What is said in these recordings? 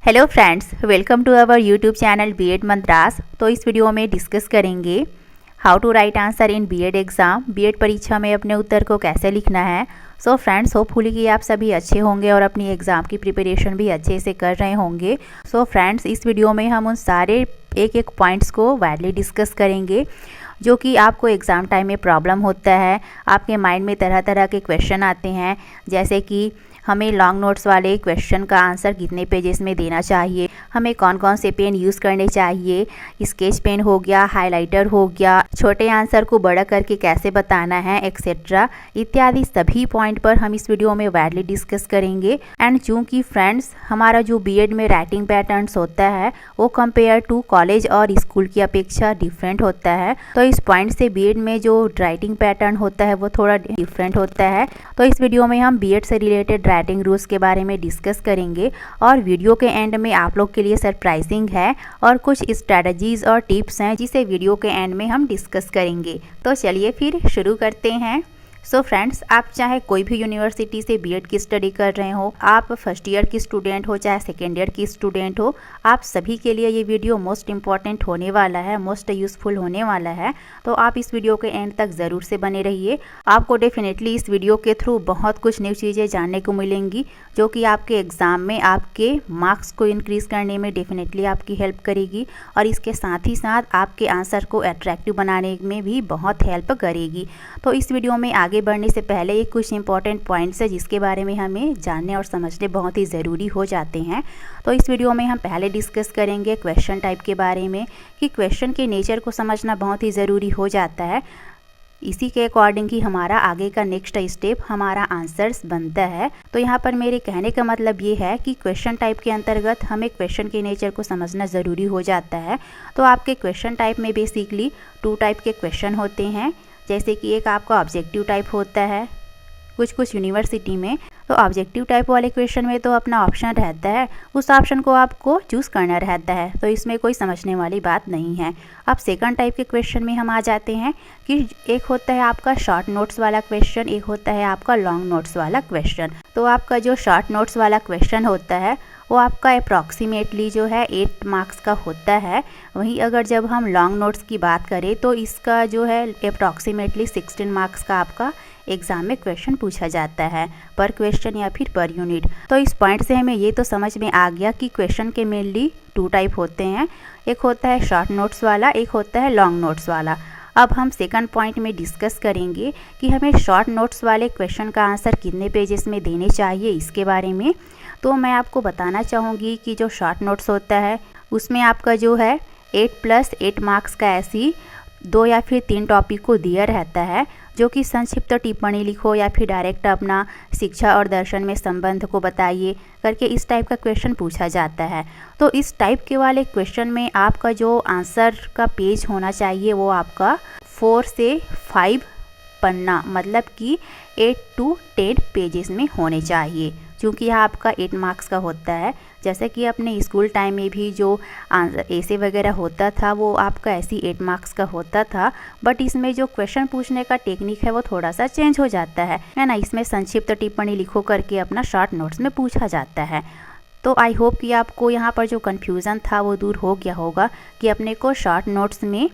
Hello friends, welcome to our YouTube channel BEd Madras. तो इस वीडियो में डिस्कस करेंगे how to write answer in BEd exam. BEd परीक्षा में अपने उत्तर को कैसे लिखना है। सो फ्रेंड्स, होपफुली कि आप सभी अच्छे होंगे और अपनी एग्ज़ाम की प्रिपरेशन भी अच्छे से कर रहे होंगे। सो फ्रेंड्स, इस वीडियो में हम उन सारे एक एक पॉइंट्स को वाइडली डिस्कस करेंगे जो कि आपको एग्ज़ाम टाइम में प्रॉब्लम होता है। आपके माइंड में तरह तरह के क्वेश्चन आते हैं, जैसे कि हमें लॉन्ग नोट्स वाले क्वेश्चन का आंसर कितने पेजेस में देना चाहिए, हमें कौन कौन से पेन यूज़ करने चाहिए, स्केच पेन हो गया, हाइलाइटर हो गया, छोटे आंसर को बड़ा करके कैसे बताना है, एक्सेट्रा इत्यादि सभी पॉइंट पर हम इस वीडियो में वाइडली डिस्कस करेंगे। एंड चूँकि फ्रेंड्स, हमारा जो बीएड में राइटिंग पैटर्न्स होता है वो कंपेयर टू कॉलेज और स्कूल की अपेक्षा डिफरेंट होता है, तो इस पॉइंट से बीएड में जो राइटिंग पैटर्न होता है वो थोड़ा डिफरेंट होता है। तो इस वीडियो में हम बीएड से रिलेटेड राइटिंग रूल्स के बारे में डिस्कस करेंगे और वीडियो के एंड में आप लोग के लिए सरप्राइजिंग है और कुछ स्ट्रैटेजीज और टिप्स हैं जिसे वीडियो के एंड में हम डिस्कस करेंगे। तो चलिए फिर शुरू करते हैं। सो फ्रेंड्स, आप चाहे कोई भी यूनिवर्सिटी से बीएड की स्टडी कर रहे हो, आप फर्स्ट ईयर की स्टूडेंट हो चाहे सेकेंड ईयर की स्टूडेंट हो, आप सभी के लिए ये वीडियो मोस्ट इंपॉर्टेंट होने वाला है, मोस्ट यूज़फुल होने वाला है। तो आप इस वीडियो के एंड तक ज़रूर से बने रहिए। आपको डेफिनेटली इस वीडियो के थ्रू बहुत कुछ न्यू चीज़ें जानने को मिलेंगी जो कि आपके एग्ज़ाम में आपके मार्क्स को इंक्रीज़ करने में डेफिनेटली आपकी हेल्प करेगी और इसके साथ ही साथ आपके आंसर को अट्रैक्टिव बनाने में भी बहुत हेल्प करेगी। तो इस वीडियो में आगे बढ़ने से पहले ये कुछ इंपॉर्टेंट पॉइंट्स है जिसके बारे में हमें जानने और समझने बहुत ही ज़रूरी हो जाते हैं। तो इस वीडियो में हम पहले डिस्कस करेंगे क्वेश्चन टाइप के बारे में कि क्वेश्चन के नेचर को समझना बहुत ही ज़रूरी हो जाता है। इसी के अकॉर्डिंग ही हमारा आगे का नेक्स्ट स्टेप हमारा आंसर्स बनता है। तो यहाँ पर मेरे कहने का मतलब ये है कि क्वेश्चन टाइप के अंतर्गत हमें क्वेश्चन के नेचर को समझना ज़रूरी हो जाता है। तो आपके क्वेश्चन टाइप में बेसिकली 2 टाइप के क्वेश्चन होते हैं, जैसे कि एक आपका ऑब्जेक्टिव टाइप होता है कुछ यूनिवर्सिटी में। तो ऑब्जेक्टिव टाइप वाले क्वेश्चन में तो अपना ऑप्शन रहता है, उस ऑप्शन को आपको चूज़ करना रहता है, तो इसमें कोई समझने वाली बात नहीं है। अब सेकंड टाइप के क्वेश्चन में हम आ जाते हैं कि एक होता है आपका शॉर्ट नोट्स वाला क्वेश्चन, एक होता है आपका लॉन्ग नोट्स वाला क्वेश्चन। तो आपका जो शॉर्ट नोट्स वाला क्वेश्चन होता है वो आपका अप्रॉक्सीमेटली जो है 8 मार्क्स का होता है। वहीं अगर जब हम लॉन्ग नोट्स की बात करें तो इसका जो है अप्रॉक्सीमेटली 16 मार्क्स का आपका एग्ज़ाम में क्वेश्चन पूछा जाता है, पर क्वेश्चन या फिर पर यूनिट। तो इस पॉइंट से हमें ये तो समझ में आ गया कि क्वेश्चन के मेनली 2 टाइप होते हैं, एक होता है शॉर्ट नोट्स वाला, एक होता है लॉन्ग नोट्स वाला। अब हम सेकंड पॉइंट में डिस्कस करेंगे कि हमें शॉर्ट नोट्स वाले क्वेश्चन का आंसर कितने पेजेस में देने चाहिए इसके बारे में। तो मैं आपको बताना चाहूँगी कि जो शॉर्ट नोट्स होता है उसमें आपका जो है 8+8 मार्क्स का ऐसी 2 या फिर 3 टॉपिक को दिया रहता है, जो कि संक्षिप्त टिप्पणी लिखो या फिर डायरेक्ट अपना शिक्षा और दर्शन में संबंध को बताइए करके इस टाइप का क्वेश्चन पूछा जाता है। तो इस टाइप के वाले क्वेश्चन में आपका जो आंसर का पेज होना चाहिए वो आपका 4 से 5 पन्ना, मतलब कि 8 to 10 पेजेस में होने चाहिए, क्योंकि यह आपका 8 मार्क्स का होता है। जैसे कि अपने स्कूल टाइम में भी जो ऐसे वगैरह होता था वो आपका ऐसी 8 मार्क्स का होता था, बट इसमें जो क्वेश्चन पूछने का टेक्निक है वो थोड़ा सा चेंज हो जाता है ना। इसमें संक्षिप्त टिप्पणी लिखो करके अपना शॉर्ट नोट्स में पूछा जाता है। तो आई होप कि आपको यहाँ पर जो कन्फ्यूज़न था वो दूर हो गया होगा कि अपने को शॉर्ट नोट्स में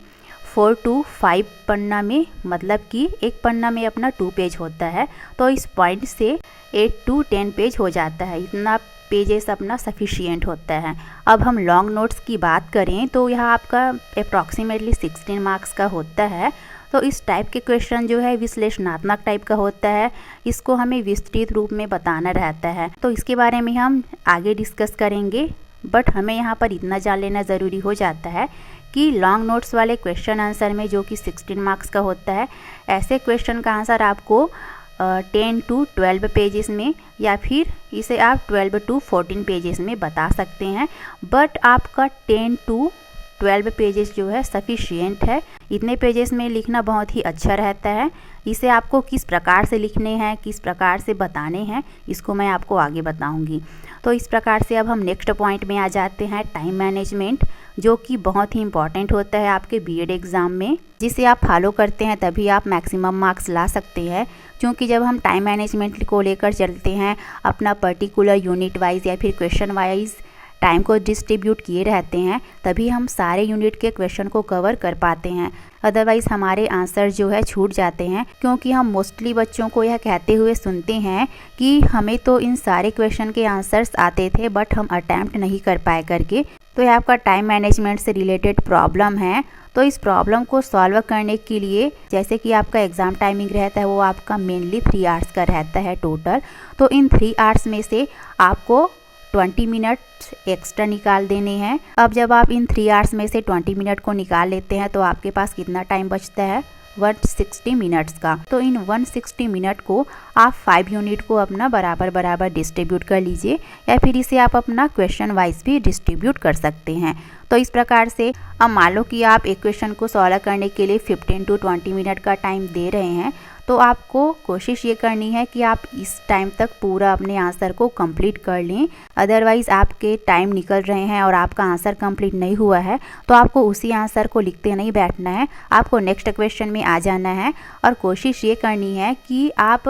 4 to 5 पन्ना में, मतलब कि एक पन्ना में अपना 2 पेज होता है, तो इस पॉइंट से 8 to 10 पेज हो जाता है, इतना पेजेस अपना सफिशिएंट होता है। अब हम लॉन्ग नोट्स की बात करें तो यह आपका अप्रॉक्सीमेटली 16 मार्क्स का होता है। तो इस टाइप के क्वेश्चन जो है विश्लेषणात्मक टाइप का होता है, इसको हमें विस्तृत रूप में बताना रहता है, तो इसके बारे में हम आगे डिस्कस करेंगे। बट हमें यहाँ पर इतना जान लेना ज़रूरी हो जाता है कि लॉन्ग नोट्स वाले क्वेश्चन आंसर में जो कि 16 मार्क्स का होता है, ऐसे क्वेश्चन का आंसर आपको 10 to 12 पेजेस में या फिर इसे आप 12 to 14 पेजेस में बता सकते हैं। बट आपका 10 to 12 पेजेस जो है सफिशिएंट है, इतने पेजेस में लिखना बहुत ही अच्छा रहता है। इसे आपको किस प्रकार से लिखने हैं, किस प्रकार से बताने हैं, इसको मैं आपको आगे बताऊंगी। तो इस प्रकार से अब हम नेक्स्ट पॉइंट में आ जाते हैं, टाइम मैनेजमेंट, जो कि बहुत ही इंपॉर्टेंट होता है आपके बीएड एग्ज़ाम में, जिसे आप फॉलो करते हैं तभी आप मैक्सिमम मार्क्स ला सकते हैं। क्योंकि जब हम टाइम मैनेजमेंट को लेकर चलते हैं अपना पर्टिकुलर यूनिट वाइज या फिर क्वेश्चन वाइज टाइम को डिस्ट्रीब्यूट किए रहते हैं तभी हम सारे यूनिट के क्वेश्चन को कवर कर पाते हैं। अदरवाइज़ हमारे आंसर जो है छूट जाते हैं, क्योंकि हम मोस्टली बच्चों को यह कहते हुए सुनते हैं कि हमें तो इन सारे क्वेश्चन के आंसर्स आते थे बट हम अटैम्प्ट नहीं कर पाए करके। तो यह आपका टाइम मैनेजमेंट से रिलेटेड प्रॉब्लम है। तो इस प्रॉब्लम को सॉल्व करने के लिए, जैसे कि आपका एग्ज़ाम टाइमिंग रहता है वो आपका मेनली 3 आवर्स का रहता है टोटल। तो इन 3 आवर्स में से आपको 20 मिनट एक्स्ट्रा निकाल देने हैं। अब जब आप इन 3 आवर्स में से 20 मिनट को निकाल लेते हैं तो आपके पास कितना टाइम बचता है, 160 मिनट्स का। तो इन 160 मिनट को आप 5 यूनिट को अपना बराबर डिस्ट्रीब्यूट कर लीजिए, या फिर इसे आप अपना क्वेश्चन वाइज भी डिस्ट्रीब्यूट कर सकते हैं। तो इस प्रकार से अब मान लो कि आप एक क्वेश्चन को सॉल्व करने के लिए 15 to 20 मिनट का टाइम दे रहे हैं, तो आपको कोशिश ये करनी है कि आप इस टाइम तक पूरा अपने आंसर को कंप्लीट कर लें। अदरवाइज़ आपके टाइम निकल रहे हैं और आपका आंसर कंप्लीट नहीं हुआ है तो आपको उसी आंसर को लिखते नहीं बैठना है, आपको नेक्स्ट क्वेश्चन में आ जाना है और कोशिश ये करनी है कि आप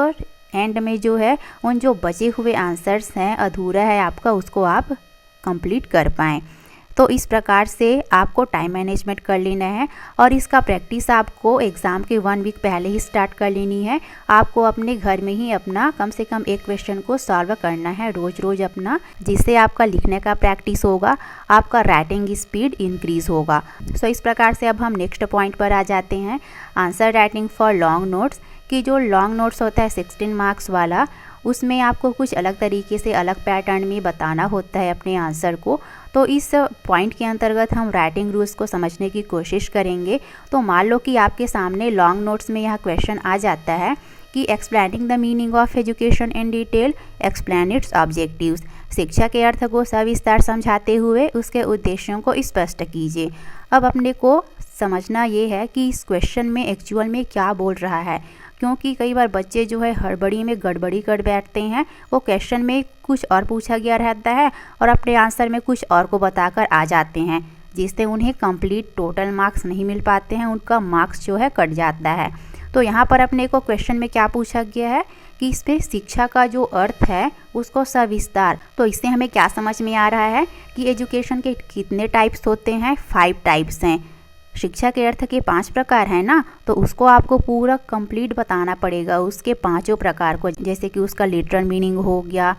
एंड में जो है उन जो बचे हुए आंसर्स हैं, अधूरा है आपका, उसको आप कंप्लीट कर पाएँ। तो इस प्रकार से आपको टाइम मैनेजमेंट कर लेना है और इसका प्रैक्टिस आपको एग्ज़ाम के 1 वीक पहले ही स्टार्ट कर लेनी है। आपको अपने घर में ही अपना कम से कम एक क्वेश्चन को सॉल्व करना है रोज़ अपना, जिससे आपका लिखने का प्रैक्टिस होगा, आपका राइटिंग स्पीड इंक्रीज़ होगा। सो इस प्रकार से अब हम नेक्स्ट पॉइंट पर आ जाते हैं, answer writing for long notes. कि जो लॉन्ग नोट्स होता है 16 मार्क्स वाला, उसमें आपको कुछ अलग तरीके से अलग पैटर्न में बताना होता है अपने आंसर को। तो इस पॉइंट के अंतर्गत हम राइटिंग रूल्स को समझने की कोशिश करेंगे। तो मान लो कि आपके सामने लॉन्ग नोट्स में यह क्वेश्चन आ जाता है कि explaining the meaning of education in detail, explain it's objectives. शिक्षा के अर्थ को सविस्तार समझाते हुए उसके उद्देश्यों को स्पष्ट कीजिए। अब अपने को समझना ये है कि इस क्वेश्चन में एक्चुअल में क्या बोल रहा है, क्योंकि कई बार बच्चे जो है हड़बड़ी में गड़बड़ी कर बैठते हैं। वो क्वेश्चन में कुछ और पूछा गया रहता है और अपने आंसर में कुछ और को बताकर आ जाते हैं, जिससे उन्हें कंप्लीट टोटल मार्क्स नहीं मिल पाते हैं, उनका मार्क्स जो है कट जाता है। तो यहाँ पर अपने को क्वेश्चन में क्या पूछा गया है कि इस पे शिक्षा का जो अर्थ है उसको सविस्तार। तो इससे हमें क्या समझ में आ रहा है कि एजुकेशन के कितने टाइप्स होते हैं, 5 टाइप्स हैं। शिक्षा के अर्थ के 5 प्रकार हैं ना, तो उसको आपको पूरा कंप्लीट बताना पड़ेगा उसके 5 प्रकार को। जैसे कि उसका लिटरल मीनिंग हो गया,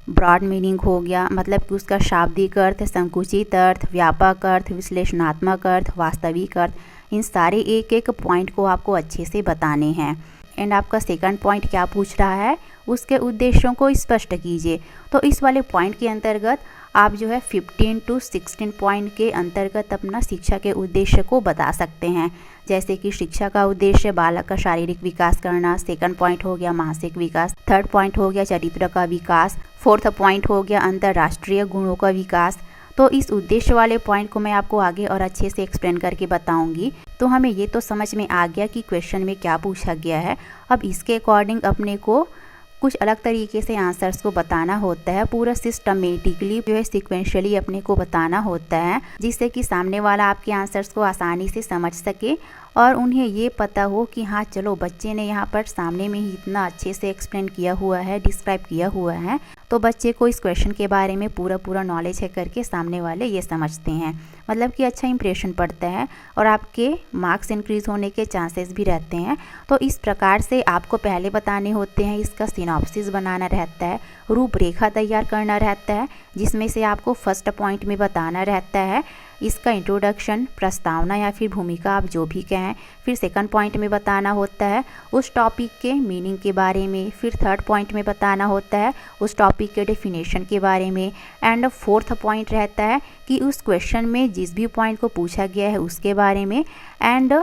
ब्रॉड मीनिंग हो गया, मतलब कि उसका शाब्दिक अर्थ, संकुचित अर्थ, व्यापक अर्थ, विश्लेषणात्मक अर्थ, वास्तविक अर्थ। इन सारे एक एक पॉइंट को आपको अच्छे से बताने हैं। एंड आपका सेकंड पॉइंट क्या पूछ रहा है, उसके उद्देश्यों को स्पष्ट कीजिए। तो इस वाले पॉइंट के अंतर्गत आप जो है 15 to 16 पॉइंट के अंतर्गत अपना शिक्षा के उद्देश्य को बता सकते हैं। जैसे कि शिक्षा का उद्देश्य बालक का शारीरिक विकास करना, सेकंड पॉइंट हो गया मानसिक विकास, थर्ड पॉइंट हो गया चरित्र का विकास, फोर्थ पॉइंट हो गया अंतर्राष्ट्रीय गुणों का विकास। तो इस उद्देश्य वाले पॉइंट को मैं आपको आगे और अच्छे से एक्सप्लेन करके बताऊंगी। तो हमें ये तो समझ में आ गया कि क्वेश्चन में क्या पूछा गया है। अब इसके अकॉर्डिंग अपने को कुछ अलग तरीके से आंसर्स को बताना होता है, पूरा सिस्टमेटिकली जो है सिक्वेंशियली अपने को बताना होता है, जिससे कि सामने वाला आपके आंसर्स को आसानी से समझ सके और उन्हें ये पता हो कि हाँ चलो बच्चे ने यहाँ पर सामने में ही इतना अच्छे से एक्सप्लेन किया हुआ है, डिस्क्राइब किया हुआ है, तो बच्चे को इस क्वेश्चन के बारे में पूरा नॉलेज है करके सामने वाले ये समझते हैं। मतलब कि अच्छा इंप्रेशन पड़ता है और आपके मार्क्स इंक्रीज़ होने के चांसेस भी रहते हैं। तो इस प्रकार से आपको पहले बताने होते हैं, इसका सिनॉप्सिस बनाना रहता है, रूपरेखा तैयार करना रहता है, जिसमें से आपको फर्स्ट पॉइंट में बताना रहता है इसका इंट्रोडक्शन, प्रस्तावना या फिर भूमिका, आप जो भी कहें। फिर सेकंड पॉइंट में बताना होता है उस टॉपिक के मीनिंग के बारे में। फिर थर्ड पॉइंट में बताना होता है उस टॉपिक के डेफिनेशन के बारे में। एंड फोर्थ पॉइंट रहता है कि उस क्वेश्चन में जिस भी पॉइंट को पूछा गया है उसके बारे में। एंड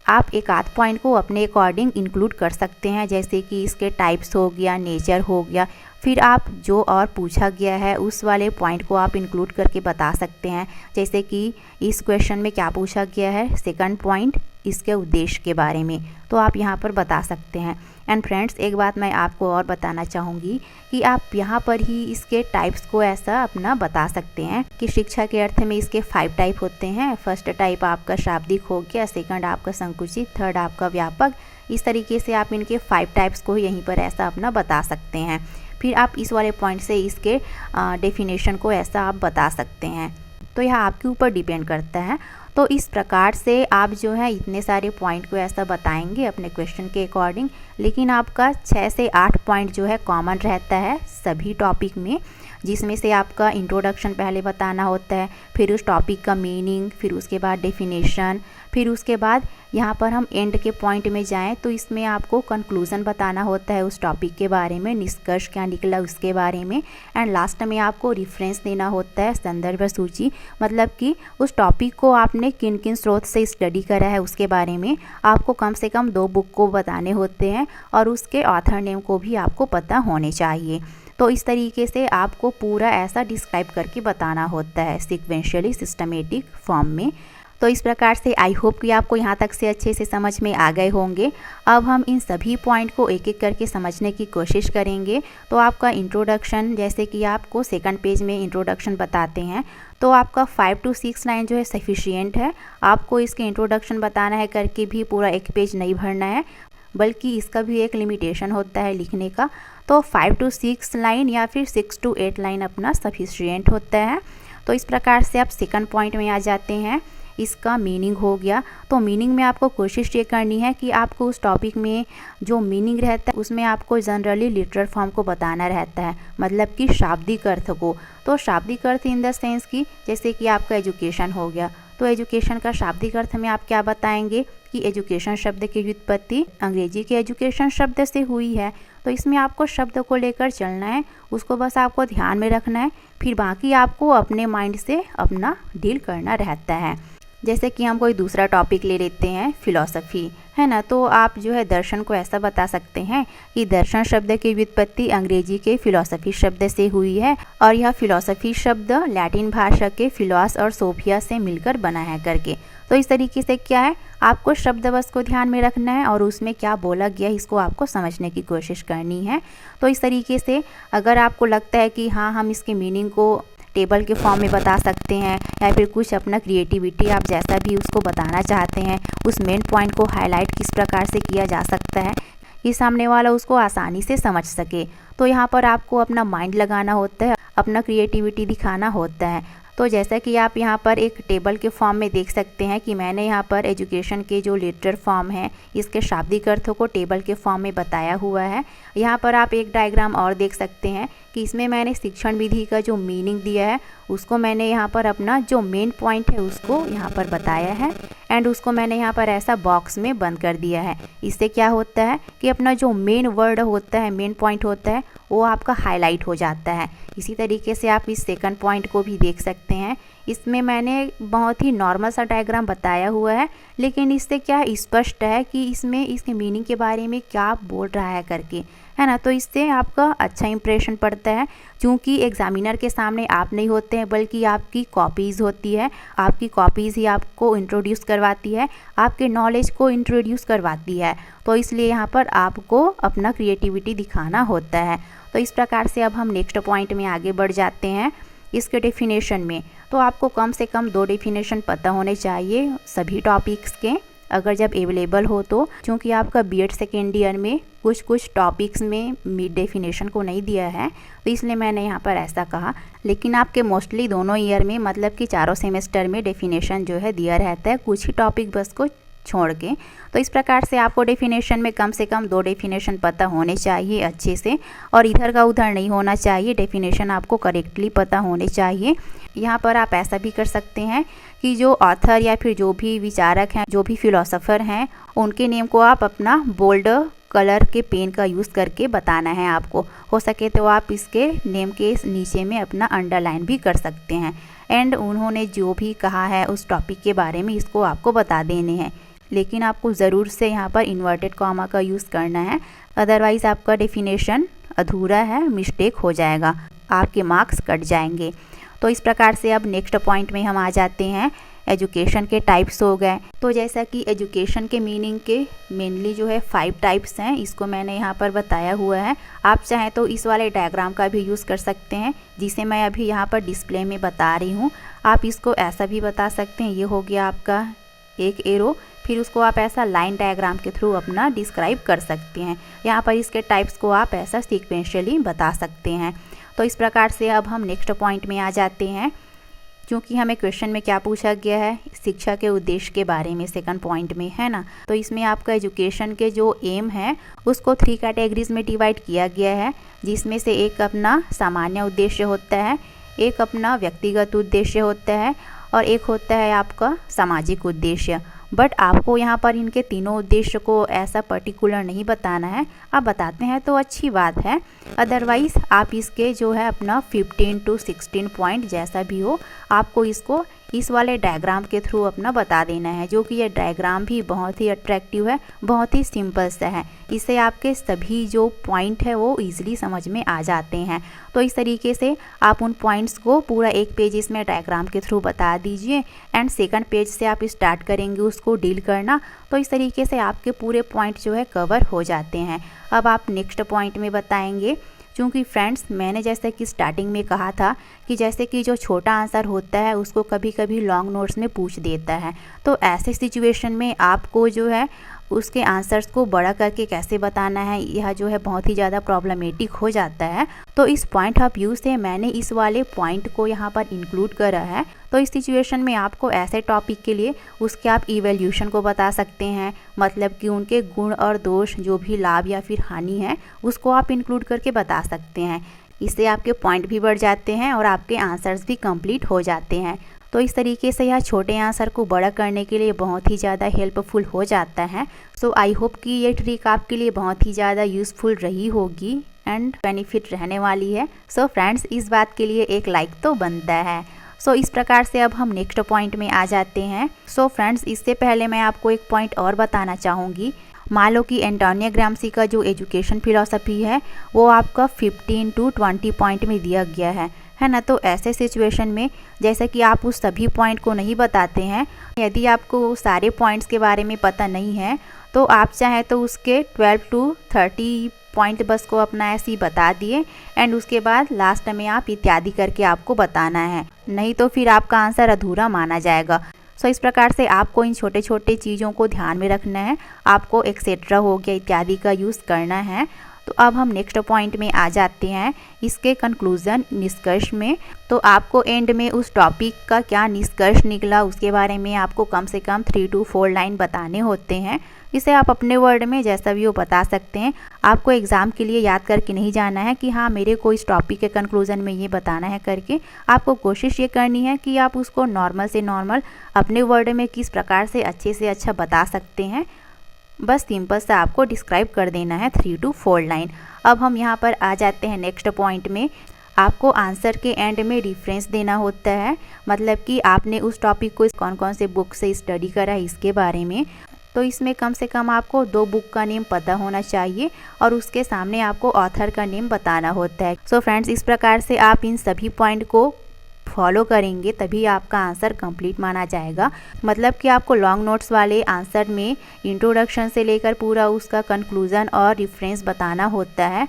आप एक आध पॉइंट को अपने अकॉर्डिंग इंक्लूड कर सकते हैं, जैसे कि इसके टाइप्स हो गया, नेचर हो गया। फिर आप जो और पूछा गया है उस वाले पॉइंट को आप इंक्लूड करके बता सकते हैं, जैसे कि इस क्वेश्चन में क्या पूछा गया है, सेकंड पॉइंट इसके उद्देश्य के बारे में, तो आप यहाँ पर बता सकते हैं। एंड फ्रेंड्स, एक बात मैं आपको और बताना चाहूँगी कि आप यहाँ पर ही इसके टाइप्स को ऐसा अपना बता सकते हैं कि शिक्षा के अर्थ में इसके 5 टाइप होते हैं। फर्स्ट टाइप आपका शाब्दिक हो गया, सेकंड आपका संकुचित, थर्ड आपका व्यापक। इस तरीके से आप इनके 5 टाइप्स को यहीं पर ऐसा अपना बता सकते हैं। फिर आप इस वाले पॉइंट से इसके डेफिनेशन को ऐसा आप बता सकते हैं। तो यह आपके ऊपर डिपेंड करता है। तो इस प्रकार से आप जो है इतने सारे पॉइंट को ऐसा बताएंगे अपने क्वेश्चन के अकॉर्डिंग, लेकिन आपका 6 से 8 पॉइंट जो है कॉमन रहता है सभी टॉपिक में, जिसमें से आपका इंट्रोडक्शन पहले बताना होता है, फिर उस टॉपिक का मीनिंग, फिर उसके बाद डेफिनेशन, फिर उसके बाद यहाँ पर हम एंड के पॉइंट में जाएं तो इसमें आपको कंक्लूज़न बताना होता है उस टॉपिक के बारे में, निष्कर्ष क्या निकला उसके बारे में, एंड लास्ट में आपको रेफरेंस देना होता है, संदर्भ सूची, मतलब कि उस टॉपिक को आपने किन किन स्रोत से स्टडी करा है उसके बारे में आपको कम से कम 2 बुक को बताने होते हैं और उसके ऑथर नेम को भी आपको पता होने चाहिए। तो इस तरीके से आपको पूरा ऐसा डिस्क्राइब करके बताना होता है सिक्वेंशियली सिस्टमेटिक फॉर्म में। तो इस प्रकार से आई होप कि आपको यहाँ तक से अच्छे से समझ में आ गए होंगे। अब हम इन सभी पॉइंट को एक एक करके समझने की कोशिश करेंगे। तो आपका इंट्रोडक्शन, जैसे कि आपको सेकंड पेज में इंट्रोडक्शन बताते हैं, तो आपका 5 to 6 लाइन जो है सफिशिएंट है। आपको इसके इंट्रोडक्शन बताना है करके भी पूरा एक पेज नहीं भरना है, बल्कि इसका भी एक लिमिटेशन होता है लिखने का। तो 5 to 6 लाइन या फिर 6 to 8 लाइन अपना सफिशिएंट होता है। तो इस प्रकार से आप सेकंड पॉइंट में आ जाते हैं, इसका मीनिंग हो गया। तो मीनिंग में आपको कोशिश ये करनी है कि आपको उस टॉपिक में जो मीनिंग रहता है उसमें आपको जनरली लिटरल फॉर्म को बताना रहता है, मतलब कि शाब्दिक अर्थ को। तो शाब्दिक अर्थ इन द सेंस कि जैसे कि आपका एजुकेशन हो गया, तो एजुकेशन का शाब्दिक अर्थ में आप क्या बताएंगे कि एजुकेशन शब्द की व्युत्पत्ति अंग्रेजी के एजुकेशन शब्द से हुई है। तो इसमें आपको शब्द को लेकर चलना है, उसको बस आपको ध्यान में रखना है, फिर बाकी आपको अपने माइंड से अपना डील करना रहता है। जैसे कि हम कोई दूसरा टॉपिक ले लेते हैं, फिलॉसफी, है ना। तो आप जो है दर्शन को ऐसा बता सकते हैं कि दर्शन शब्द की व्युत्पत्ति अंग्रेजी के फिलॉसफी शब्द से हुई है और यह फिलॉसफी शब्द लैटिन भाषा के फिलॉस और सोफिया से मिलकर बना है करके। तो इस तरीके से क्या है, आपको शब्द बस को ध्यान में रखना है और उसमें क्या बोला गया इसको आपको समझने की कोशिश करनी है। तो इस तरीके से अगर आपको लगता है कि हाँ हम इसके मीनिंग को टेबल के फॉर्म में बता सकते हैं या फिर कुछ अपना क्रिएटिविटी आप जैसा भी उसको बताना चाहते हैं, उस मेन पॉइंट को हाईलाइट किस प्रकार से किया जा सकता है कि सामने वाला उसको आसानी से समझ सके, तो यहाँ पर आपको अपना माइंड लगाना होता है, अपना क्रिएटिविटी दिखाना होता है। तो जैसा कि आप यहाँ पर एक टेबल के फॉर्म में देख सकते हैं कि मैंने यहाँ पर एजुकेशन के जो लिटरल फॉर्म है इसके शाब्दिक अर्थों को टेबल के फॉर्म में बताया हुआ है। यहाँ पर आप एक डायग्राम और देख सकते हैं कि इसमें मैंने शिक्षण विधि का जो मीनिंग दिया है उसको मैंने यहाँ पर अपना जो मेन पॉइंट है उसको यहाँ पर बताया है एंड उसको मैंने यहाँ पर ऐसा बॉक्स में बंद कर दिया है। इससे क्या होता है कि अपना जो मेन वर्ड होता है, मेन पॉइंट होता है, वो आपका हाईलाइट हो जाता है। इसी तरीके से आप इस सेकंड पॉइंट को भी देख सकते हैं, इसमें मैंने बहुत ही नॉर्मल सा डायग्राम बताया हुआ है, लेकिन इससे क्या स्पष्ट है कि इसमें इसके मीनिंग के बारे में क्या बोल रहा है करके, है ना। तो इससे आपका अच्छा इंप्रेशन पड़ता है, क्योंकि एग्जामिनर के सामने आप नहीं होते हैं बल्कि आपकी कॉपीज़ होती है। आपकी कॉपीज़ ही आपको इंट्रोड्यूस करवाती है, आपके नॉलेज को इंट्रोड्यूस करवाती है। तो इसलिए यहाँ पर आपको अपना क्रिएटिविटी दिखाना होता है। तो इस प्रकार से अब हम नेक्स्ट पॉइंट में आगे बढ़ जाते हैं इसके डेफिनेशन में। तो आपको कम से कम 2 डेफिनेशन पता होने चाहिए सभी टॉपिक्स के, अगर जब अवेलेबल हो तो, क्योंकि आपका बीएड सेकेंड ईयर में कुछ टॉपिक्स में मिड डेफिनेशन को नहीं दिया है, तो इसलिए मैंने यहाँ पर ऐसा कहा। लेकिन आपके मोस्टली दोनों ईयर में, मतलब कि चारों सेमेस्टर में डेफिनेशन जो है दिया रहता है, कुछ ही टॉपिक बस को छोड़ के। तो इस प्रकार से आपको डेफिनेशन में कम से कम 2 डेफिनेशन पता होने चाहिए अच्छे से, और इधर का उधर नहीं होना चाहिए, डेफिनेशन आपको करेक्टली पता होने चाहिए। यहाँ पर आप ऐसा भी कर सकते हैं कि जो ऑथर या फिर जो भी विचारक हैं, जो भी फिलोसोफर हैं, उनके नेम को आप अपना बोल्ड कलर के पेन का यूज़ करके बताना है आपको। हो सके तो आप इसके नेम के नीचे में अपना अंडरलाइन भी कर सकते हैं एंड उन्होंने जो भी कहा है उस टॉपिक के बारे में इसको आपको बता देने हैं। लेकिन आपको ज़रूर से यहाँ पर इन्वर्टेड कॉमा का यूज़ करना है, अदरवाइज़ आपका डेफिनेशन अधूरा है, मिस्टेक हो जाएगा, आपके मार्क्स कट जाएंगे। तो इस प्रकार से अब नेक्स्ट पॉइंट में हम आ जाते हैं, एजुकेशन के टाइप्स हो गए। तो जैसा कि एजुकेशन के मीनिंग के मेनली जो है 5 टाइप्स हैं, इसको मैंने यहाँ पर बताया हुआ है। आप चाहें तो इस वाले डायग्राम का भी यूज़ कर सकते हैं, जिसे मैं अभी यहाँ पर डिस्प्ले में बता रही हूँ। आप इसको ऐसा भी बता सकते हैं, ये हो गया आपका एक एरो, फिर उसको आप ऐसा लाइन डायग्राम के थ्रू अपना डिस्क्राइब कर सकते हैं। यहाँ पर इसके टाइप्स को आप ऐसा सीक्वेंशियली बता सकते हैं। तो इस प्रकार से अब हम नेक्स्ट पॉइंट में आ जाते हैं। क्योंकि हमें क्वेश्चन में क्या पूछा गया है, शिक्षा के उद्देश्य के बारे में सेकंड पॉइंट में, है ना। तो इसमें आपका एजुकेशन के जो एम है उसको 3 कैटेगरीज में डिवाइड किया गया है, जिसमें से एक अपना सामान्य उद्देश्य होता है, एक अपना व्यक्तिगत उद्देश्य होता है और एक होता है आपका सामाजिक उद्देश्य। बट आपको यहाँ पर इनके तीनों उद्देश्य को ऐसा पर्टिकुलर नहीं बताना है। आप बताते हैं तो अच्छी बात है, अदरवाइज़ आप इसके जो है अपना 15 to 16 पॉइंट जैसा भी हो, आपको इसको इस वाले डायग्राम के थ्रू अपना बता देना है। जो कि ये डायग्राम भी बहुत ही अट्रैक्टिव है, बहुत ही सिंपल सा है। इससे आपके सभी जो पॉइंट है वो ईजिली समझ में आ जाते हैं। तो इस तरीके से आप उन पॉइंट्स को पूरा एक पेज इसमें डायग्राम के थ्रू बता दीजिए एंड सेकंड पेज से आप स्टार्ट करेंगे उसको डील करना। तो इस तरीके से आपके पूरे पॉइंट जो है कवर हो जाते हैं। अब आप नेक्स्ट पॉइंट में बताएंगे। क्योंकि फ्रेंड्स, मैंने जैसे कि स्टार्टिंग में कहा था कि जैसे कि जो छोटा आंसर होता है उसको कभी कभी लॉन्ग नोट्स में पूछ देता है। तो ऐसे सिचुएशन में आपको जो है उसके आंसर्स को बड़ा करके कैसे बताना है, यह जो है बहुत ही ज़्यादा प्रॉब्लमेटिक हो जाता है। तो इस पॉइंट ऑफ व्यू से मैंने इस वाले पॉइंट को यहाँ पर इंक्लूड करा है। तो इस सिचुएशन में आपको ऐसे टॉपिक के लिए उसके आप इवैल्यूएशन को बता सकते हैं, मतलब कि उनके गुण और दोष, जो भी लाभ या फिर हानि है, उसको आप इंक्लूड करके बता सकते हैं। इससे आपके पॉइंट भी बढ़ जाते हैं और आपके आंसर्स भी कंप्लीट हो जाते हैं। तो इस तरीके से यह छोटे आंसर को बड़ा करने के लिए बहुत ही ज़्यादा हेल्पफुल हो जाता है। सो आई होप कि ये ट्रिक आपके लिए बहुत ही ज़्यादा यूज़फुल रही होगी एंड बेनिफिट रहने वाली है। सो फ्रेंड्स, इस बात के लिए एक लाइक तो बनता है। सो इस प्रकार से अब हम नेक्स्ट पॉइंट में आ जाते हैं। सो फ्रेंड्स, इससे पहले मैं आपको एक पॉइंट और बताना चाहूँगी। मान लो कि एंटोनियो ग्राम्सी का जो एजुकेशन फिलॉसफी है वो आपका 15 to 20 पॉइंट में दिया गया है ना। तो ऐसे सिचुएशन में जैसे कि आप उस सभी पॉइंट को नहीं बताते हैं, यदि आपको सारे पॉइंट्स के बारे में पता नहीं है तो आप चाहें तो उसके 12 to 30 पॉइंट बस को अपना ऐसे ही बता दिए एंड उसके बाद लास्ट में आप इत्यादि करके आपको बताना है, नहीं तो फिर आपका आंसर अधूरा माना जाएगा। सो इस प्रकार से आपको इन छोटे छोटे चीज़ों को ध्यान में रखना है। आपको एक्सेट्रा हो गया इत्यादि का यूज़ करना है। तो अब हम नेक्स्ट पॉइंट में आ जाते हैं, इसके कंक्लूज़न, निष्कर्ष में। तो आपको एंड में उस टॉपिक का क्या निष्कर्ष निकला उसके बारे में आपको कम से कम 3 to 4 लाइन बताने होते हैं। इसे आप अपने वर्ड में जैसा भी वो बता सकते हैं। आपको एग्ज़ाम के लिए याद करके नहीं जाना है कि हाँ मेरे को इस टॉपिक के कंक्लूज़न में ये बताना है करके। आपको कोशिश ये करनी है कि आप उसको नॉर्मल से नॉर्मल अपने वर्ड में किस प्रकार से अच्छे बता सकते हैं। बस सिंपल सा आपको डिस्क्राइब कर देना है 3 to 4 लाइन। अब हम यहाँ पर आ जाते हैं नेक्स्ट पॉइंट में। आपको आंसर के एंड में रेफरेंस देना होता है, मतलब कि आपने उस टॉपिक को कौन कौन से बुक से स्टडी करा है इसके बारे में। तो इसमें कम से कम आपको 2 बुक का नेम पता होना चाहिए और उसके सामने आपको ऑथर का नेम बताना होता है। सो फ्रेंड्स, इस प्रकार से आप इन सभी पॉइंट को फॉलो करेंगे तभी आपका आंसर कंप्लीट माना जाएगा। मतलब कि आपको लॉन्ग नोट्स वाले आंसर में इंट्रोडक्शन से लेकर पूरा उसका कंक्लूज़न और रेफरेंस बताना होता है,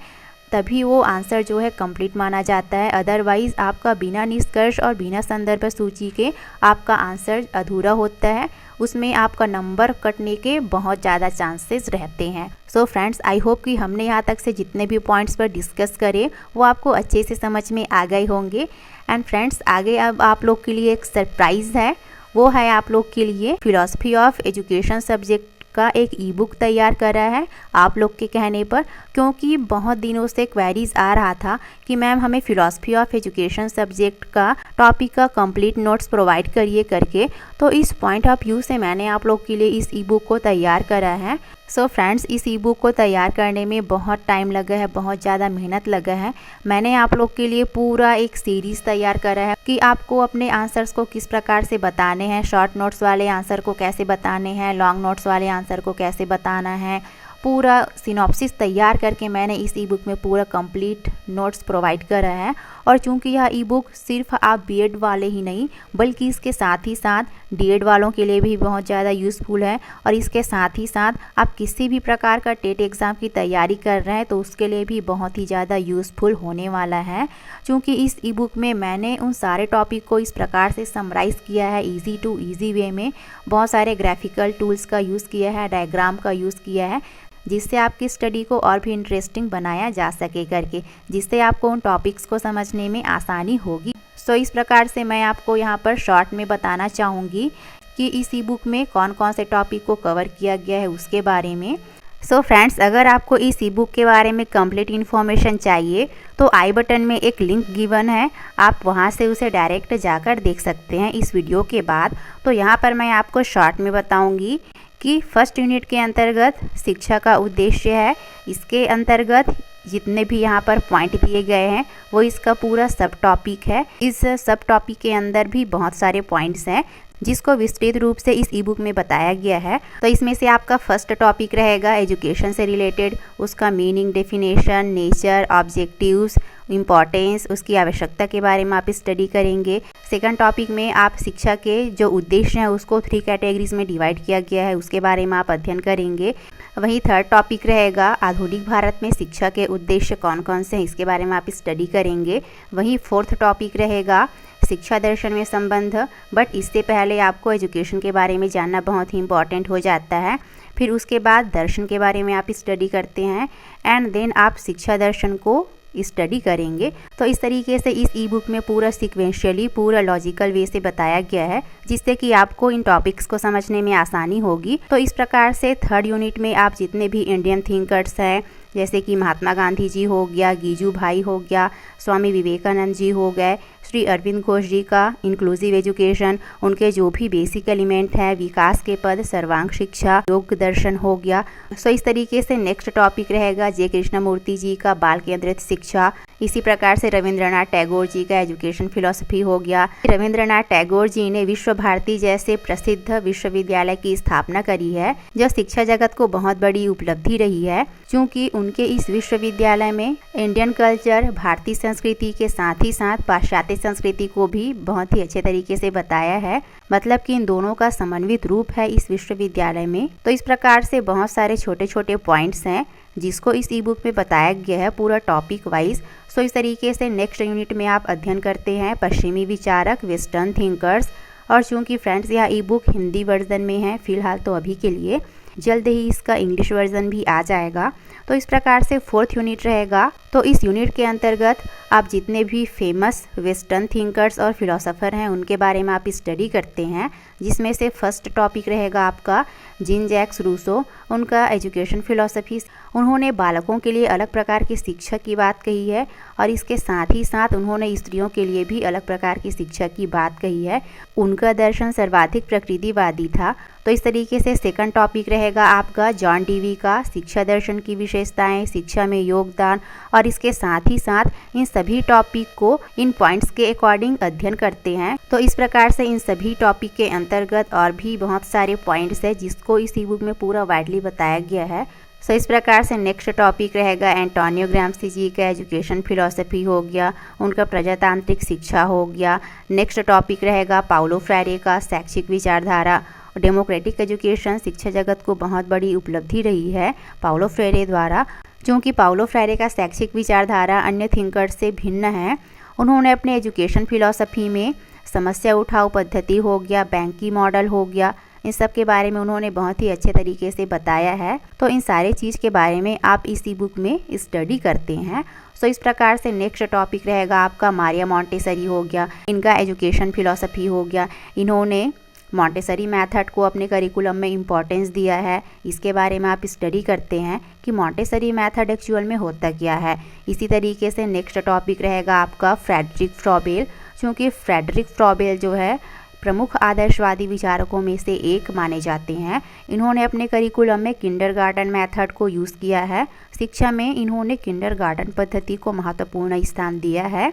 तभी वो आंसर जो है कंप्लीट माना जाता है। अदरवाइज़ आपका बिना निष्कर्ष और बिना संदर्भ सूची के आपका आंसर अधूरा होता है, उसमें आपका नंबर कटने के बहुत ज़्यादा चांसेस रहते हैं। सो फ्रेंड्स, आई होप कि हमने यहाँ तक से जितने भी पॉइंट्स पर डिस्कस करे वो आपको अच्छे से समझ में आ गए होंगे। एंड फ्रेंड्स, आगे अब आप लोग के लिए एक सरप्राइज़ है, वो है आप लोग के लिए फिलॉसफी ऑफ एजुकेशन सब्जेक्ट का एक ई बुक तैयार करा है आप लोग के कहने पर। क्योंकि बहुत दिनों से क्वेरीज आ रहा था कि मैम हमें फिलॉसफी ऑफ एजुकेशन सब्जेक्ट का टॉपिक का कंप्लीट नोट्स प्रोवाइड करिए करके। तो इस पॉइंट ऑफ व्यू से मैंने आप लोग के लिए इस ई बुक को तैयार करा है। सो फ्रेंड्स, इस ई बुक को तैयार करने में बहुत टाइम लगा है, बहुत ज़्यादा मेहनत लगा है। मैंने आप लोग के लिए पूरा एक सीरीज़ तैयार करा है कि आपको अपने आंसर्स को किस प्रकार से बताने हैं, शॉर्ट नोट्स वाले आंसर को कैसे बताने हैं, लॉन्ग नोट्स वाले आंसर को कैसे बताना है, पूरा सिनॉप्सिस तैयार करके मैंने इस ई बुक में पूरा कंप्लीट नोट्स प्रोवाइड करा है। और चूंकि यह ई बुक सिर्फ आप बीएड वाले ही नहीं बल्कि इसके साथ ही साथ डीएड वालों के लिए भी बहुत ज़्यादा यूज़फुल है। और इसके साथ ही साथ आप किसी भी प्रकार का टेट एग्ज़ाम की तैयारी कर रहे हैं तो उसके लिए भी बहुत ही ज़्यादा यूज़फुल होने वाला है। चूँकि इस ई बुक में मैंने उन सारे टॉपिक को इस प्रकार से समराइज़ किया है ईजी टू ईजी वे में, बहुत सारे ग्राफिकल टूल्स का यूज़ किया है, डायग्राम का यूज़ किया है, जिससे आपकी स्टडी को और भी इंटरेस्टिंग बनाया जा सके करके, जिससे आपको उन टॉपिक्स को समझने में आसानी होगी। सो इस प्रकार से मैं आपको यहाँ पर शॉर्ट में बताना चाहूँगी कि इस ई बुक में कौन कौन से टॉपिक को कवर किया गया है उसके बारे में। सो फ्रेंड्स, अगर आपको इस ई बुक के बारे में कंप्लीट इन्फॉर्मेशन चाहिए तो आई बटन में एक लिंक गिवन है, आप वहां से उसे डायरेक्ट जाकर देख सकते हैं इस वीडियो के बाद। तो यहाँ पर मैं आपको शॉर्ट में बताऊंगी कि फर्स्ट यूनिट के अंतर्गत शिक्षा का उद्देश्य है। इसके अंतर्गत जितने भी यहाँ पर पॉइंट दिए गए हैं वो इसका पूरा सब टॉपिक है। इस सब टॉपिक के अंदर भी बहुत सारे पॉइंट्स हैं जिसको विस्तृत रूप से इस ई बुक में बताया गया है। तो इसमें से आपका फर्स्ट टॉपिक रहेगा एजुकेशन से रिलेटेड, उसका meaning, definition, nature, objectives, importance, उसकी आवश्यकता के बारे में आप स्टडी करेंगे। सेकंड टॉपिक में आप शिक्षा के जो उद्देश्य हैं उसको 3 कैटेगरीज में डिवाइड किया गया है, उसके बारे में आप अध्ययन करेंगे। वहीं थर्ड टॉपिक रहेगा आधुनिक भारत में शिक्षा के उद्देश्य कौन कौन से हैं, इसके बारे में आप स्टडी करेंगे। वहीं फोर्थ टॉपिक रहेगा शिक्षा दर्शन में संबंध, बट इससे पहले आपको एजुकेशन के बारे में जानना बहुत ही इम्पॉर्टेंट हो जाता है। फिर उसके बाद दर्शन के बारे में आप स्टडी करते हैं एंड देन आप शिक्षा दर्शन को स्टडी करेंगे। तो इस तरीके से इस ई बुक में पूरा सिक्वेंशियली, पूरा लॉजिकल वे से बताया गया है जिससे कि आपको इन टॉपिक्स को समझने में आसानी होगी। तो इस प्रकार से थर्ड यूनिट में आप जितने भी इंडियन थिंकर्स हैं जैसे कि महात्मा गांधी जी हो गया, गीजू भाई हो गया, स्वामी विवेकानंद जी हो गए, श्री अरविंद घोष जी का इंक्लूसिव एजुकेशन, उनके जो भी बेसिक एलिमेंट हैं, विकास के पद, सर्वांग शिक्षा, योग दर्शन हो गया। सो इस तरीके से नेक्स्ट टॉपिक रहेगा जे कृष्णमूर्ति जी का बाल केंद्रित शिक्षा। इसी प्रकार से रविंद्रनाथ टैगोर जी का एजुकेशन फिलॉसफी हो गया। रविंद्रनाथ टैगोर जी ने विश्व भारती जैसे प्रसिद्ध विश्वविद्यालय की स्थापना करी है जो शिक्षा जगत को बहुत बड़ी उपलब्धि रही है, क्योंकि उनके इस विश्वविद्यालय में इंडियन कल्चर, भारतीय संस्कृति के साथ ही साथ पाश्चात्य संस्कृति को भी बहुत ही अच्छे तरीके से बताया है। मतलब कि इन दोनों का समन्वित रूप है इस विश्वविद्यालय में। तो इस प्रकार से बहुत सारे छोटे छोटे पॉइंट्स हैं जिसको इस ई बुक में बताया गया है पूरा टॉपिक वाइज। सो इस तरीके से नेक्स्ट यूनिट में आप अध्ययन करते हैं पश्चिमी विचारक, वेस्टर्न थिंकर्स। और चूंकि फ्रेंड्स यह ई बुक हिंदी वर्जन में है फिलहाल, तो अभी के लिए जल्द ही इसका इंग्लिश वर्जन भी आ जाएगा। तो इस प्रकार से फोर्थ यूनिट रहेगा। तो इस यूनिट के अंतर्गत आप जितने भी फेमस वेस्टर्न थिंकर्स और फिलोसोफर हैं उनके बारे में आप स्टडी करते हैं, जिसमें से फर्स्ट टॉपिक रहेगा आपका जीन जैक्स रूसो, उनका एजुकेशन फिलोसफी। उन्होंने बालकों के लिए अलग प्रकार की शिक्षा की बात कही है और इसके साथ ही साथ उन्होंने स्त्रियों के लिए भी अलग प्रकार की शिक्षा की बात कही है। उनका दर्शन सर्वाधिक प्रकृतिवादी था। तो इस तरीके से सेकंड टॉपिक रहेगा आपका जॉन डीवी का शिक्षा दर्शन की विशेषताएं, शिक्षा में योगदान। और इसके साथ ही साथ इन सभी टॉपिक को इन पॉइंट्स के अकॉर्डिंग अध्ययन करते हैं। तो इस प्रकार से इन सभी टॉपिक के अंतर्गत और भी बहुत सारे पॉइंट्स हैं जिसको इस ई बुक में पूरा वाइडली बताया गया है। सो इस प्रकार से नेक्स्ट टॉपिक रहेगा एंटोनियो ग्राम्सी जी का एजुकेशन फिलॉसफी हो गया, उनका प्रजातांत्रिक शिक्षा हो गया। नेक्स्ट टॉपिक रहेगा पाउलो फ्रायरे का शैक्षिक विचारधारा। डेमोक्रेटिक एजुकेशन शिक्षा जगत को बहुत बड़ी उपलब्धि रही है पाउलो फ्रायरे द्वारा, क्योंकि पाउलो फ्रायरे का शैक्षिक विचारधारा अन्य थिंकर्स से भिन्न है। उन्होंने अपने एजुकेशन फिलॉसफी में समस्या उठाऊ पद्धति हो गया, बैंकी मॉडल हो गया, इन सब के बारे में उन्होंने बहुत ही अच्छे तरीके से बताया है। तो इन सारे चीज़ के बारे में आप इसी बुक में स्टडी करते हैं। सो इस प्रकार से नेक्स्ट टॉपिक रहेगा आपका मारिया मॉन्टेसरी हो गया, इनका एजुकेशन फिलॉसफी हो गया। इन्होंने मॉन्टेसरी मेथड को अपने करिकुलम में इम्पोर्टेंस दिया है। इसके बारे में आप स्टडी करते हैं कि मॉन्टेसरी मेथड एक्चुअल में होता क्या है। इसी तरीके से नेक्स्ट टॉपिक रहेगा आपका फ्रेडरिक फ्रॉबेल, क्योंकि फ्रेडरिक फ्रॉबेल जो है प्रमुख आदर्शवादी विचारकों में से एक माने जाते हैं। इन्होंने अपने करिकुलम में किंडरगार्टन मेथड को यूज़ किया है। शिक्षा में इन्होंने किंडरगार्टन पद्धति को महत्वपूर्ण स्थान दिया है।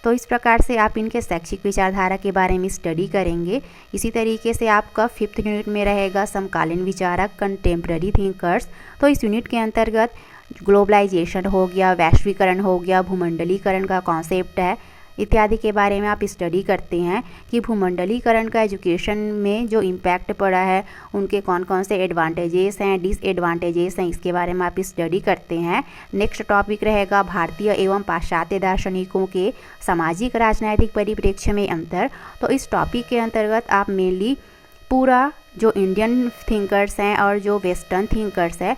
तो इस प्रकार से आप इनके शैक्षिक विचारधारा के बारे में स्टडी करेंगे। इसी तरीके से आपका 5th यूनिट में रहेगा समकालीन विचारक, कंटेम्प्रेरी थिंकर्स। तो इस यूनिट के अंतर्गत ग्लोबलाइजेशन हो गया, वैश्वीकरण हो गया, भूमंडलीकरण का कॉन्सेप्ट है इत्यादि के बारे में आप स्टडी करते हैं कि भूमंडलीकरण का एजुकेशन में जो इम्पैक्ट पड़ा है, उनके कौन कौन से एडवांटेजेस हैं, डिसएडवांटेजेस हैं, इसके बारे में आप स्टडी करते हैं। नेक्स्ट टॉपिक रहेगा भारतीय एवं पाश्चात्य दार्शनिकों के सामाजिक राजनैतिक परिप्रेक्ष्य में अंतर। तो इस टॉपिक के अंतर्गत आप मेनली पूरा जो इंडियन थिंकर्स हैं और जो वेस्टर्न थिंकर्स है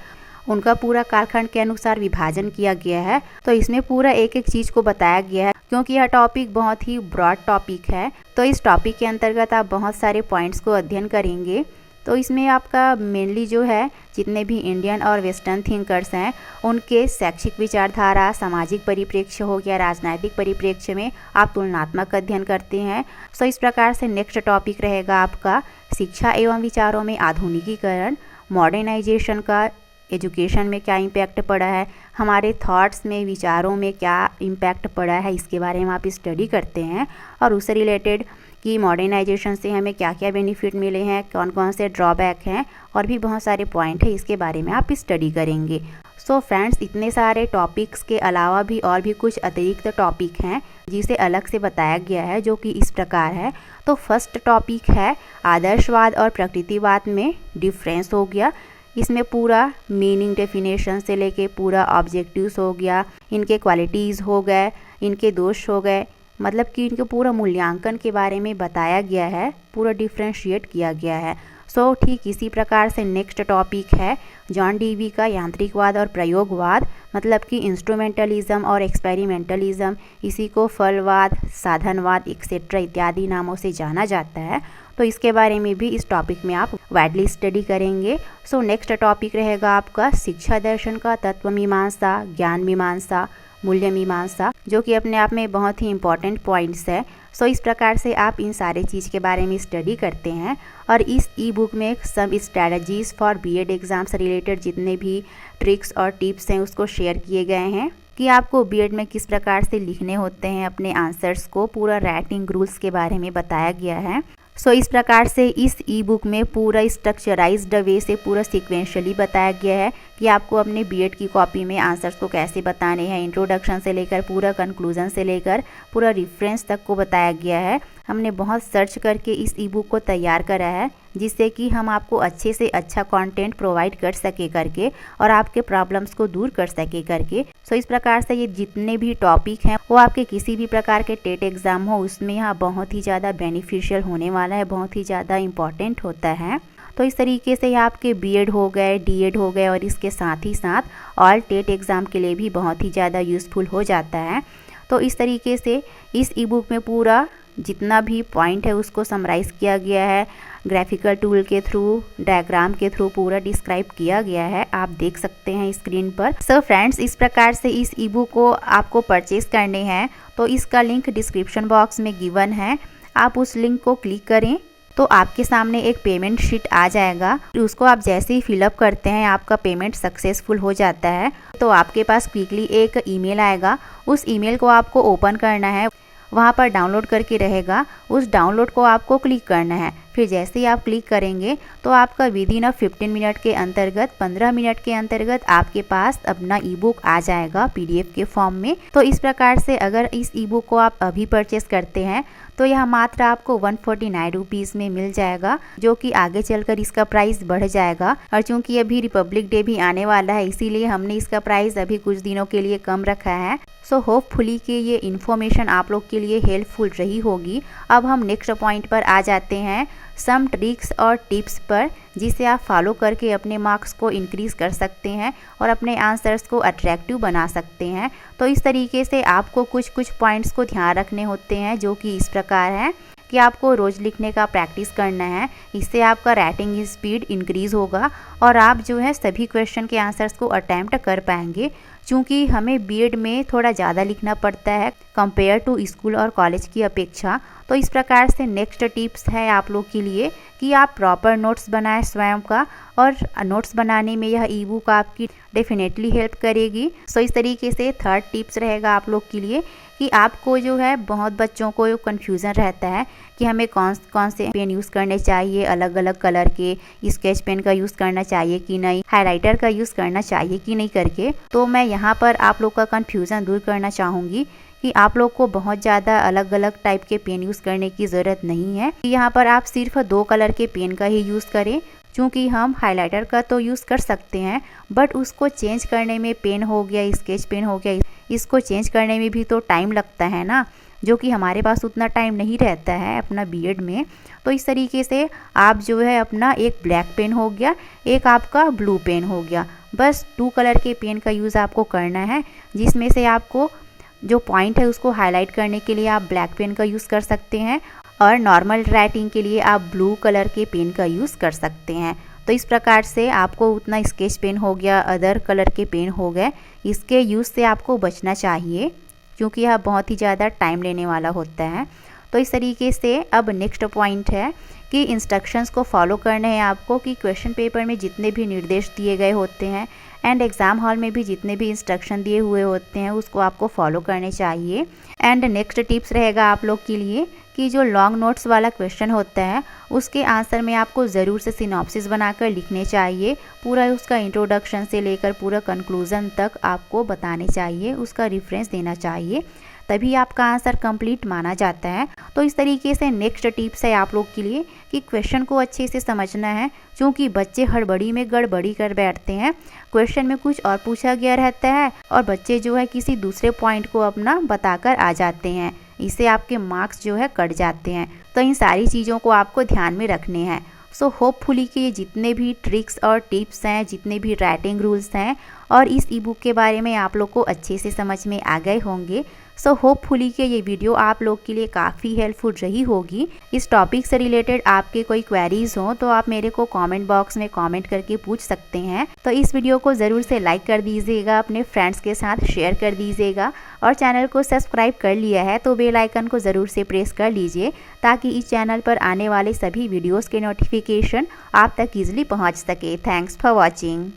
उनका पूरा कालखंड के अनुसार विभाजन किया गया है। तो इसमें पूरा एक एक चीज़ को बताया गया है क्योंकि यह टॉपिक बहुत ही ब्रॉड टॉपिक है। तो इस टॉपिक के अंतर्गत आप बहुत सारे पॉइंट्स को अध्ययन करेंगे। तो इसमें आपका मेनली जो है जितने भी इंडियन और वेस्टर्न थिंकर्स हैं उनके शैक्षिक विचारधारा, सामाजिक परिप्रेक्ष्य हो गया, राजनीतिक परिप्रेक्ष्य में आप तुलनात्मक अध्ययन करते हैं। सो इस प्रकार से नेक्स्ट टॉपिक रहेगा आपका शिक्षा एवं विचारों में आधुनिकीकरण, मॉडर्नाइजेशन का एजुकेशन में क्या इम्पैक्ट पड़ा है, हमारे थॉट्स में, विचारों में क्या इम्पैक्ट पड़ा है, इसके बारे में आप स्टडी करते हैं। और उससे रिलेटेड कि मॉडर्नाइजेशन से हमें क्या क्या बेनिफिट मिले हैं, कौन कौन से ड्रॉबैक हैं और भी बहुत सारे पॉइंट है, इसके बारे में आप स्टडी करेंगे। सो फ्रेंड्स, इतने सारे टॉपिक्स के अलावा भी और भी कुछ अतिरिक्त टॉपिक हैं जिसे अलग से बताया गया है, जो कि इस प्रकार है। तो फर्स्ट टॉपिक है आदर्शवाद और प्रकृतिवाद में डिफरेंस हो गया। इसमें पूरा मीनिंग डेफिनेशन से लेके पूरा ऑब्जेक्टिव्स हो गया, इनके क्वालिटीज़ हो गए, इनके दोष हो गए, मतलब कि इनके पूरा मूल्यांकन के बारे में बताया गया है, पूरा डिफ्रेंशिएट किया गया है। सो ठीक इसी प्रकार से नेक्स्ट टॉपिक है जॉन डीवी का यांत्रिकवाद और प्रयोगवाद, मतलब कि इंस्ट्रूमेंटलिज्म और एक्सपेरिमेंटलिज्म, इसी को फलवाद, साधनवाद एक्सेट्रा इत्यादि नामों से जाना जाता है। तो इसके बारे में भी इस टॉपिक में आप वाइडली स्टडी करेंगे। सो नेक्स्ट टॉपिक रहेगा आपका शिक्षा दर्शन का तत्व मीमांसा, ज्ञान मीमांसा, मूल्य मीमांसा, जो कि अपने आप में बहुत ही इंपॉर्टेंट पॉइंट्स है। सो इस प्रकार से आप इन सारे चीज़ के बारे में स्टडी करते हैं। और इस ई बुक में सब स्ट्रैटेजीज़ फॉर बीएड एग्ज़ाम से रिलेटेड जितने भी ट्रिक्स और टिप्स हैं उसको शेयर किए गए हैं कि आपको बीएड में किस प्रकार से लिखने होते हैं अपने आंसर्स को, पूरा राइटिंग रूल्स के बारे में बताया गया है। सो इस प्रकार से इस ई बुक में पूरा स्ट्रक्चराइज्ड वे से पूरा सीक्वेंशियली बताया गया है कि आपको अपने बीएड की कॉपी में आंसर्स को कैसे बताने हैं, इंट्रोडक्शन से लेकर पूरा कंक्लूजन से लेकर पूरा रेफरेंस तक को बताया गया है। हमने बहुत सर्च करके इस ई बुक को तैयार करा है जिससे कि हम आपको अच्छे से अच्छा कंटेंट प्रोवाइड कर सके करके और आपके प्रॉब्लम्स को दूर कर सके करके। सो इस प्रकार से ये जितने भी टॉपिक हैं वो आपके किसी भी प्रकार के टेट एग्ज़ाम हो उसमें यहाँ बहुत ही ज़्यादा बेनिफिशियल होने वाला है, बहुत ही ज़्यादा इम्पॉर्टेंट होता है। तो इस तरीके से आपके बीएड हो गए, डीएड हो गए और इसके साथ ही साथ ऑल टेट एग्ज़ाम के लिए भी बहुत ही ज़्यादा यूज़फुल हो जाता है। तो इस तरीके से इस ई बुक में पूरा जितना भी पॉइंट है उसको समराइज़ किया गया है, ग्राफिकल टूल के थ्रू, डायग्राम के थ्रू पूरा डिस्क्राइब किया गया है, आप देख सकते हैं स्क्रीन पर। सो फ्रेंड्स, इस प्रकार से इस ई बुक को आपको परचेज़ करने हैं तो इसका लिंक डिस्क्रिप्शन बॉक्स में गिवन है, आप उस लिंक को क्लिक करें तो आपके सामने एक पेमेंट शीट आ जाएगा। उसको आप जैसे ही फिलअप करते हैं आपका पेमेंट सक्सेसफुल हो जाता है तो आपके पास क्विकली एक ईमेल आएगा, उस ईमेल को आपको ओपन करना है, वहाँ पर डाउनलोड करके रहेगा, उस डाउनलोड को आपको क्लिक करना है। फिर जैसे ही आप क्लिक करेंगे तो आपका विदिन 15 मिनट के अंतर्गत, 15 मिनट के अंतर्गत आपके पास अपना ई बुक आ जाएगा पीडीएफ के फॉर्म में। तो इस प्रकार से अगर इस ई बुक को आप अभी परचेस करते हैं तो यह मात्र आपको 149 रुपीज़ में मिल जाएगा, जो कि आगे चलकर इसका प्राइस बढ़ जाएगा। और चूंकि अभी रिपब्लिक डे भी आने वाला है इसीलिए हमने इसका प्राइस अभी कुछ दिनों के लिए कम रखा है। सो होपफुली कि ये इन्फॉर्मेशन आप लोग के लिए हेल्पफुल रही होगी। अब हम नेक्स्ट पॉइंट पर आ जाते हैं, सम ट्रिक्स और टिप्स पर, जिसे आप फॉलो करके अपने मार्क्स को इंक्रीज़ कर सकते हैं और अपने आंसर्स को अट्रैक्टिव बना सकते हैं। तो इस तरीके से आपको कुछ पॉइंट्स को ध्यान रखने होते हैं, जो कि इस प्रकार हैं कि आपको रोज़ लिखने का प्रैक्टिस करना है, इससे आपका राइटिंग स्पीड इंक्रीज़ होगा और आप जो है सभी क्वेश्चन के आंसर्स को अटैम्प्ट कर पाएंगे। क्योंकि हमें बीएड में थोड़ा ज़्यादा लिखना पड़ता है कंपेयर टू स्कूल और कॉलेज की अपेक्षा। तो इस प्रकार से नेक्स्ट टिप्स है आप लोग के लिए कि आप प्रॉपर नोट्स बनाएं स्वयं का, और नोट्स बनाने में यह ई बुक आपकी डेफिनेटली हेल्प करेगी। सो इस तरीके से थर्ड टिप्स रहेगा आप लोग के लिए कि आपको जो है बहुत बच्चों को कन्फ्यूज़न रहता है कि हमें कौन से पेन यूज़ करने चाहिए, अलग अलग कलर के स्केच पेन का यूज़ करना चाहिए कि नहीं, हाइलाइटर का यूज़ करना चाहिए कि नहीं करके। तो मैं यहाँ पर आप लोग का कन्फ्यूज़न दूर करना चाहूँगी कि आप लोग को बहुत ज़्यादा अलग अलग टाइप के पेन यूज़ करने की ज़रूरत नहीं है। यहाँ पर आप सिर्फ 2 कलर के पेन का ही यूज़ करें, क्योंकि हम हाइलाइटर का तो यूज़ कर सकते हैं बट उसको चेंज करने में पेन हो गया, स्केच पेन हो गया, इसको चेंज करने में भी तो टाइम लगता है ना, जो कि हमारे पास उतना टाइम नहीं रहता है अपना बीएड में। तो इस तरीके से आप जो है अपना एक ब्लैक पेन हो गया, एक आपका ब्लू पेन हो गया, बस 2 कलर के पेन का यूज़ आपको करना है, जिसमें से आपको जो पॉइंट है उसको हाईलाइट करने के लिए आप ब्लैक पेन का यूज़ कर सकते हैं और नॉर्मल राइटिंग के लिए आप ब्लू कलर के पेन का यूज़ कर सकते हैं। तो इस प्रकार से आपको उतना स्केच पेन हो गया, अदर कलर के पेन हो गए, इसके यूज़ से आपको बचना चाहिए, क्योंकि यह बहुत ही ज़्यादा टाइम लेने वाला होता है। तो इस तरीके से अब नेक्स्ट पॉइंट है कि इंस्ट्रक्शंस को फॉलो करने हैं आपको, कि क्वेश्चन पेपर में जितने भी निर्देश दिए गए होते हैं एंड एग्ज़ाम हॉल में भी जितने भी इंस्ट्रक्शन दिए हुए होते हैं उसको आपको फॉलो करने चाहिए। एंड नेक्स्ट टिप्स रहेगा आप लोग के लिए कि जो लॉन्ग नोट्स वाला क्वेश्चन होता है उसके आंसर में आपको ज़रूर से सिनॉप्सिस बनाकर लिखने चाहिए, पूरा उसका इंट्रोडक्शन से लेकर पूरा कंक्लूज़न तक आपको बताने चाहिए, उसका रेफरेंस देना चाहिए, तभी आपका आंसर कंप्लीट माना जाता है। तो इस तरीके से नेक्स्ट टिप्स है आप लोग के लिए कि क्वेश्चन को अच्छे से समझना है, क्योंकि बच्चे हड़बड़ी में गड़बड़ी कर बैठते हैं, क्वेश्चन में कुछ और पूछा गया रहता है और बच्चे जो है किसी दूसरे पॉइंट को अपना बताकर आ जाते हैं, इससे आपके मार्क्स जो है कट जाते हैं। तो इन सारी चीज़ों को आपको ध्यान में रखने हैं। सो होपफुली कि ये जितने भी ट्रिक्स और टिप्स हैं, जितने भी राइटिंग रूल्स हैं और इस ई बुक के बारे में आप लोग को अच्छे से समझ में आ गए होंगे। सो होपफुली कि ये वीडियो आप लोग के लिए काफ़ी हेल्पफुल रही होगी। इस टॉपिक से रिलेटेड आपके कोई क्वेरीज हो तो आप मेरे को कमेंट बॉक्स में कमेंट करके पूछ सकते हैं। तो इस वीडियो को ज़रूर से लाइक कर दीजिएगा, अपने फ्रेंड्स के साथ शेयर कर दीजिएगा और चैनल को सब्सक्राइब कर लिया है तो बेल आइकन को ज़रूर से प्रेस कर लीजिए, ताकि इस चैनल पर आने वाले सभी वीडियोज़ के नोटिफिकेशन आप तक ईजिली पहुँच सके। Thanks for watching.